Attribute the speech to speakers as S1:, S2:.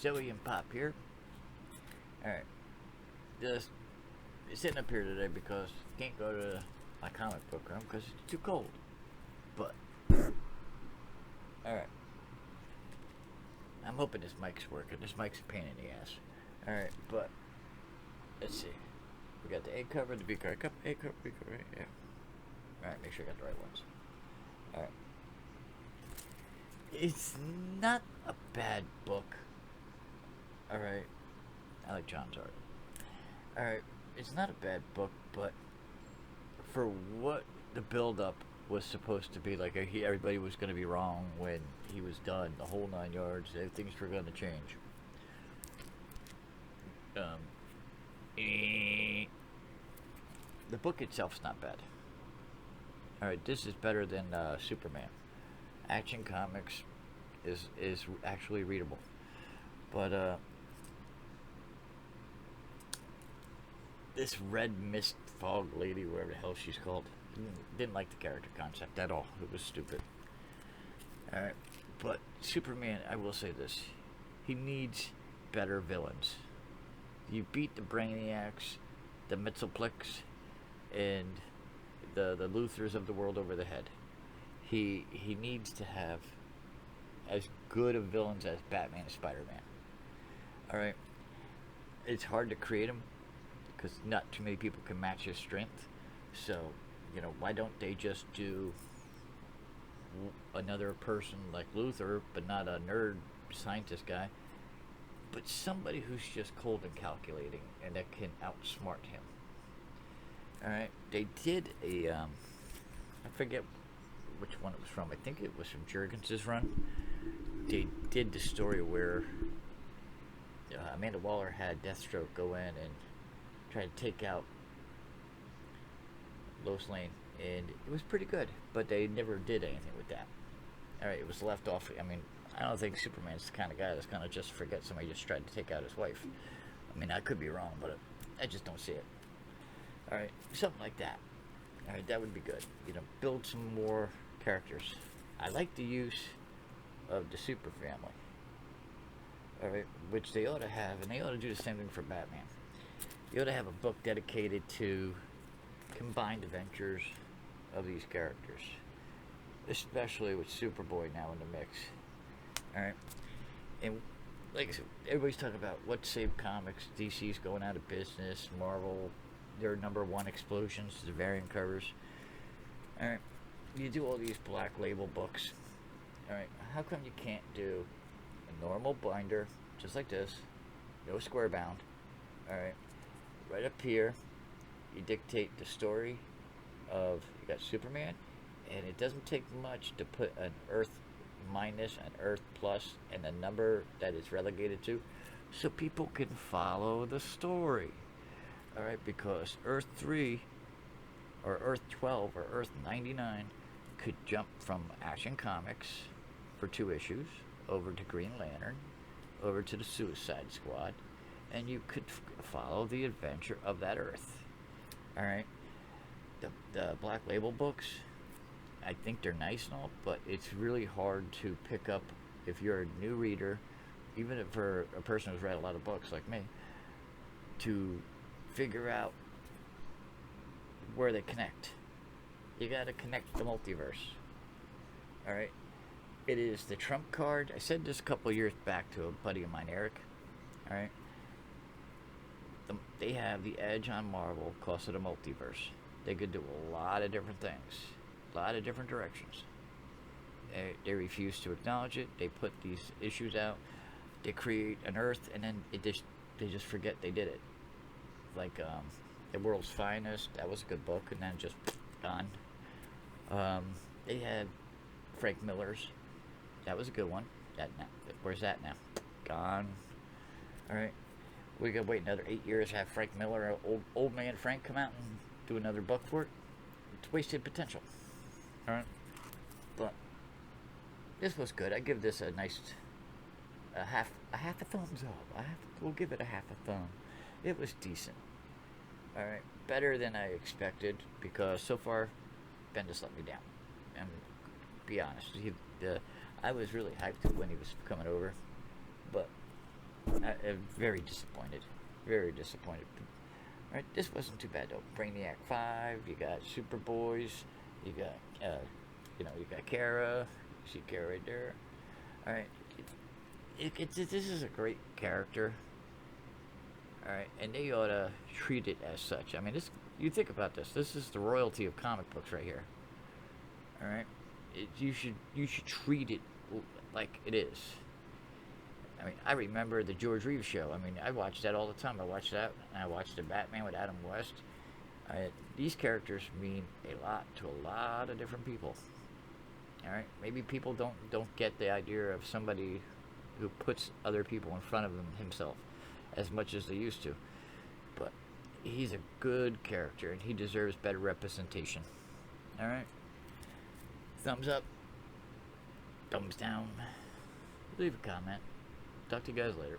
S1: Zoe and Pop here. Alright, just sitting up here today because I can't go to my comic book room because it's too cold. But, alright. I'm hoping this mic's working. This mic's a pain in the ass. Alright, but, let's see. We got the A cover, the B cover, A cover, B cover, right? Yeah. Alright, make sure I got the right ones. Alright. It's not a bad book. Alright. I like John's art. Alright. It's not a bad book, but for what the build-up was supposed to be, like everybody was going to be wrong when he was done, the whole 9 yards, things were going to change. The book itself's not bad. Alright, this is better than Superman. Action Comics is actually readable. But this Red Mist Fog lady, whatever the hell she's called, didn't like the character concept at all. It was stupid. Alright, but Superman, I will say this. He needs better villains. You beat the Brainiacs, the Mxyzptlks, and the Luthors of the world over the head. He needs to have as good of villains as Batman and Spider-Man. Alright, it's hard to create them because not too many people can match his strength. So, why don't they just do another person like Luthor, but not a nerd scientist guy, but somebody who's just cold and calculating and that can outsmart him. Alright, they did a, I forget which one it was from. I think it was from Jurgens' run. They did the story where Amanda Waller had Deathstroke go in and try to take out Lois Lane, and it was pretty good, but they never did anything with that. Alright, it was left off. I mean, I don't think Superman's the kind of guy that's going to just forget somebody just tried to take out his wife. I mean, I could be wrong, but I just don't see it. Alright, something like that. Alright, that would be good. Build some more characters. I like the use of the Super Family. Alright, which they ought to have, and they ought to do the same thing for Batman. You ought to have a book dedicated to combined adventures of these characters, especially with Superboy now in the mix. Alright, and like I said, everybody's talking about what saved comics. DC's going out of business. Marvel, their #1 explosions, the variant covers. Alright, you do all these Black Label books. Alright, how come you can't do a normal binder just like this, no square bound? Alright, right up here, you dictate the story of, you got Superman, and it doesn't take much to put an Earth minus, an Earth plus, and a number that it's relegated to, so people can follow the story. Alright, because Earth 3, or Earth 12, or Earth 99 could jump from Action Comics for 2 issues, over to Green Lantern, over to the Suicide Squad, and you could follow the adventure of that Earth. Alright, the Black Label books, I think they're nice and all, but it's really hard to pick up if you're a new reader, even if for a person who's read a lot of books like me, to figure out where they connect. You gotta connect the multiverse. Alright, it is the trump card. I said this a couple of years back to a buddy of mine, Eric. Alright, they have the edge on Marvel because of the multiverse. They could do a lot of different things, a lot of different directions. They refuse to acknowledge it. They put these issues out. They create an Earth, and then they just forget they did it. Like The World's Finest, that was a good book, and then just gone. They had Frank Miller's, that was a good one. Where's that now? Gone. Alright, we gotta wait another 8 years to have Frank Miller, old man Frank, come out and do another book for it. It's wasted potential. Alright, but this was good. I give this a nice half a thumbs up. We'll give it a half a thumb. It was decent. Alright, better than I expected, because so far Bendis let me down. And be honest, I was really hyped when he was coming over, but I'm very disappointed. Very disappointed. All right, this wasn't too bad though. Brainiac 5. You got Superboys. You got you got Kara. You see Kara right there. All right, this is a great character. All right, and they ought to treat it as such. I mean, this. You think about this. This is the royalty of comic books right here. All right, you should treat it like it is. I mean, I remember the George Reeves show. I mean, I watched that all the time. I watched that, and I watched the Batman with Adam West. These characters mean a lot to a lot of different people. All right, maybe people don't get the idea of somebody who puts other people in front of himself as much as they used to. But he's a good character, and he deserves better representation. All right, thumbs up, thumbs down, leave a comment. Talk to you guys later.